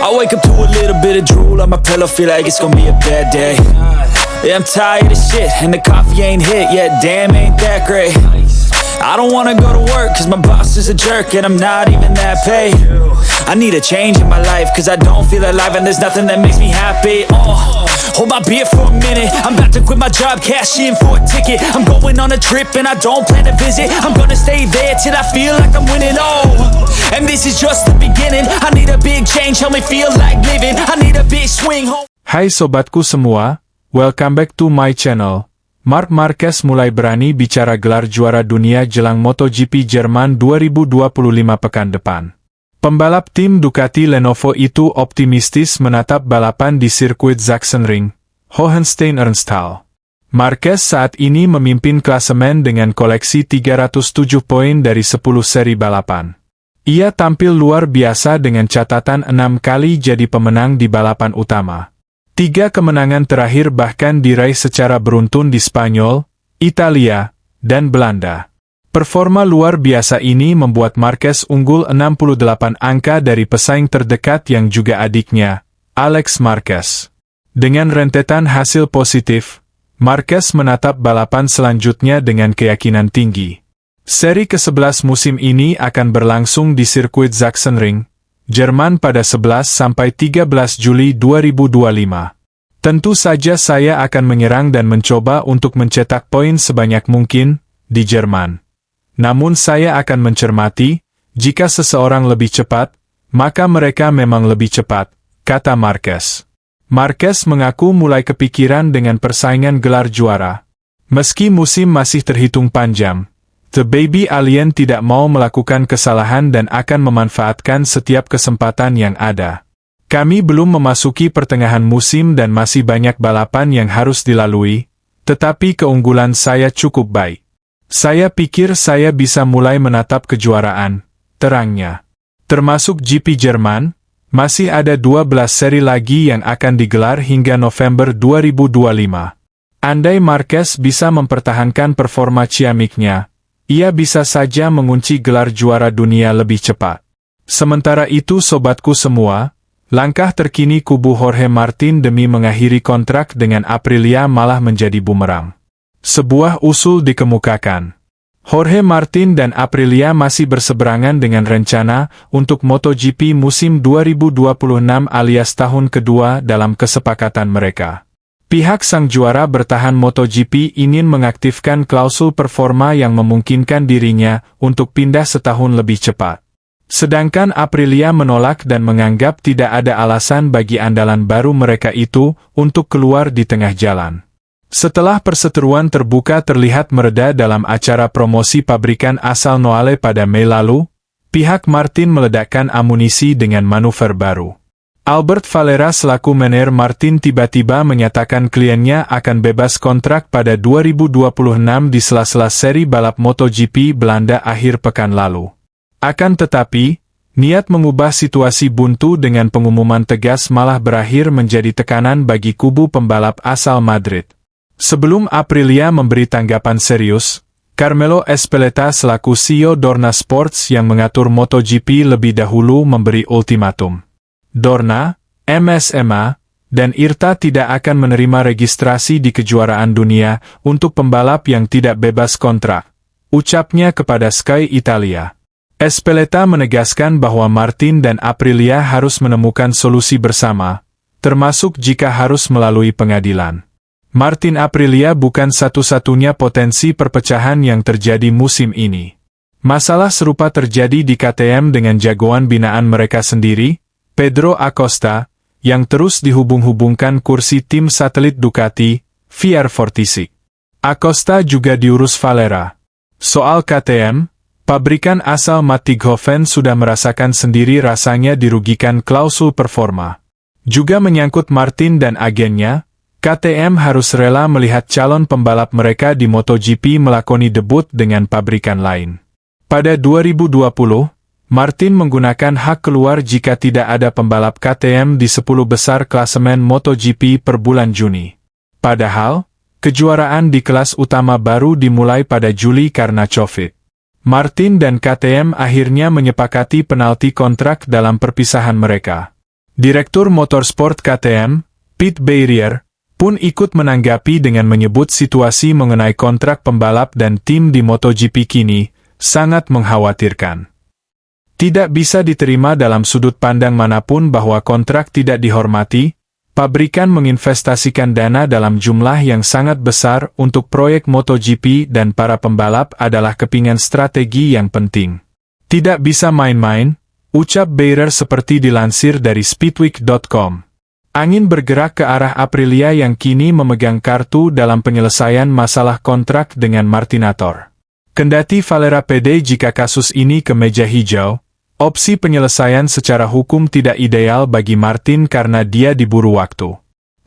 I wake up to a little bit of drool on my pillow, feel like it's gonna be a bad day. Yeah, I'm tired of shit, and the coffee ain't hit yet, damn, ain't that great. I don't wanna go to work, cause my boss is a jerk, and I'm not even that paid. I need a change in my life, cause I don't feel alive, and there's nothing that makes me happy. Hold my beer for a minute, I'm about to quit my job, cash in for a ticket. I'm going on a trip, and I don't plan to visit. I'm gonna stay there till I feel like I'm winning, and this is just the beginning. I need a big change, help me feel like living. I need a big swing home. Hai sobatku semua, welcome back to my channel. Marc Marquez mulai berani bicara gelar juara dunia jelang MotoGP Jerman 2025 pekan depan. Pembalap tim Ducati Lenovo itu optimistis menatap balapan di sirkuit Sachsenring, Hohenstein-Ernsthal. Marquez saat ini memimpin klasemen dengan koleksi 307 poin dari 10 seri balapan. Ia tampil luar biasa dengan catatan 6 kali jadi pemenang di balapan utama. 3 kemenangan terakhir bahkan diraih secara beruntun di Spanyol, Italia, dan Belanda. Performa luar biasa ini membuat Marquez unggul 68 angka dari pesaing terdekat yang juga adiknya, Alex Marquez. Dengan rentetan hasil positif, Marquez menatap balapan selanjutnya dengan keyakinan tinggi. Seri ke-11 musim ini akan berlangsung di sirkuit Sachsenring, Jerman pada 11–13 Juli 2025. Tentu saja saya akan menyerang dan mencoba untuk mencetak poin sebanyak mungkin di Jerman. Namun saya akan mencermati, jika seseorang lebih cepat, maka mereka memang lebih cepat, kata Marquez. Marquez mengaku mulai kepikiran dengan persaingan gelar juara. Meski musim masih terhitung panjang, The Baby Alien tidak mau melakukan kesalahan dan akan memanfaatkan setiap kesempatan yang ada. Kami belum memasuki pertengahan musim dan masih banyak balapan yang harus dilalui, tetapi keunggulan saya cukup baik. Saya pikir saya bisa mulai menatap kejuaraan, terangnya. Termasuk GP Jerman, masih ada 12 seri lagi yang akan digelar hingga November 2025. Andai Marquez bisa mempertahankan performa ciamiknya, ia bisa saja mengunci gelar juara dunia lebih cepat. Sementara itu sobatku semua, langkah terkini kubu Jorge Martin demi mengakhiri kontrak dengan Aprilia malah menjadi bumerang. Sebuah usul dikemukakan. Jorge Martin dan Aprilia masih berseberangan dengan rencana untuk MotoGP musim 2026 alias tahun kedua dalam kesepakatan mereka. Pihak sang juara bertahan MotoGP ingin mengaktifkan klausul performa yang memungkinkan dirinya untuk pindah setahun lebih cepat. Sedangkan Aprilia menolak dan menganggap tidak ada alasan bagi andalan baru mereka itu untuk keluar di tengah jalan. Setelah perseteruan terbuka terlihat mereda dalam acara promosi pabrikan asal Noale pada Mei lalu, pihak Martin meledakkan amunisi dengan manuver baru. Albert Valera selaku manajer Martin tiba-tiba menyatakan kliennya akan bebas kontrak pada 2026 di sela-sela seri balap MotoGP Belanda akhir pekan lalu. Akan tetapi, niat mengubah situasi buntu dengan pengumuman tegas malah berakhir menjadi tekanan bagi kubu pembalap asal Madrid. Sebelum Aprilia memberi tanggapan serius, Carmelo Ezpeleta selaku CEO Dorna Sports yang mengatur MotoGP lebih dahulu memberi ultimatum. Dorna, MSMA, dan IRTA tidak akan menerima registrasi di kejuaraan dunia untuk pembalap yang tidak bebas kontrak, ucapnya kepada Sky Italia. Ezpeleta menegaskan bahwa Martin dan Aprilia harus menemukan solusi bersama, termasuk jika harus melalui pengadilan. Martin Aprilia bukan satu-satunya potensi perpecahan yang terjadi musim ini. Masalah serupa terjadi di KTM dengan jagoan binaan mereka sendiri, Pedro Acosta, yang terus dihubung-hubungkan kursi tim satelit Ducati, VR46. Acosta juga diurus Valera. Soal KTM, pabrikan asal Mattighofen sudah merasakan sendiri rasanya dirugikan klausul performa. Juga menyangkut Martin dan agennya, KTM harus rela melihat calon pembalap mereka di MotoGP melakoni debut dengan pabrikan lain. Pada 2020, Martin menggunakan hak keluar jika tidak ada pembalap KTM di 10 besar klasemen MotoGP per bulan Juni. Padahal, kejuaraan di kelas utama baru dimulai pada Juli karena Covid. Martin dan KTM akhirnya menyepakati penalti kontrak dalam perpisahan mereka. Direktur Motorsport KTM, Pete Barrier, pun ikut menanggapi dengan menyebut situasi mengenai kontrak pembalap dan tim di MotoGP kini sangat mengkhawatirkan. Tidak bisa diterima dalam sudut pandang manapun bahwa kontrak tidak dihormati. Pabrikan menginvestasikan dana dalam jumlah yang sangat besar untuk proyek MotoGP dan para pembalap adalah kepingan strategi yang penting. Tidak bisa main-main, ucap Barrier seperti dilansir dari Speedweek.com. Angin bergerak ke arah Aprilia yang kini memegang kartu dalam penyelesaian masalah kontrak dengan Martinator. Kendati Valera pede jika kasus ini ke meja hijau, opsi penyelesaian secara hukum tidak ideal bagi Martin karena dia diburu waktu.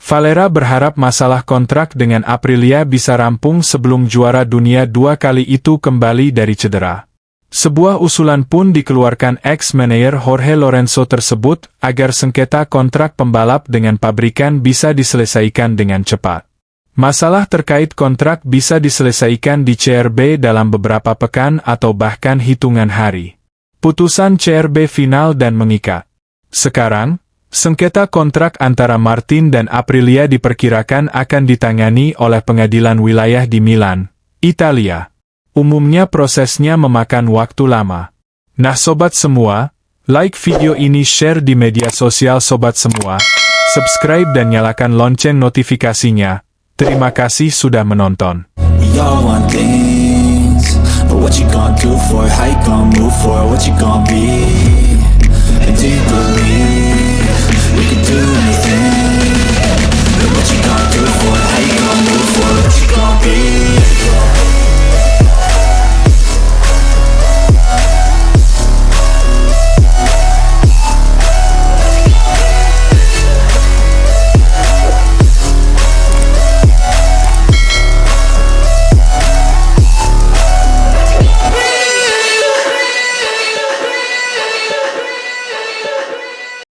Valera berharap masalah kontrak dengan Aprilia bisa rampung sebelum juara dunia 2 kali itu kembali dari cedera. Sebuah usulan pun dikeluarkan ex-manajer Jorge Lorenzo tersebut agar sengketa kontrak pembalap dengan pabrikan bisa diselesaikan dengan cepat. Masalah terkait kontrak bisa diselesaikan di CRB dalam beberapa pekan atau bahkan hitungan hari. Putusan CRB final dan mengikat. Sekarang, sengketa kontrak antara Martin dan Aprilia diperkirakan akan ditangani oleh pengadilan wilayah di Milan, Italia. Umumnya prosesnya memakan waktu lama. Nah sobat semua, like video ini, share di media sosial sobat semua, subscribe dan nyalakan lonceng notifikasinya. Terima kasih sudah menonton. But what you gonna do for it? How you gonna move for it? What you gonna be? And do you believe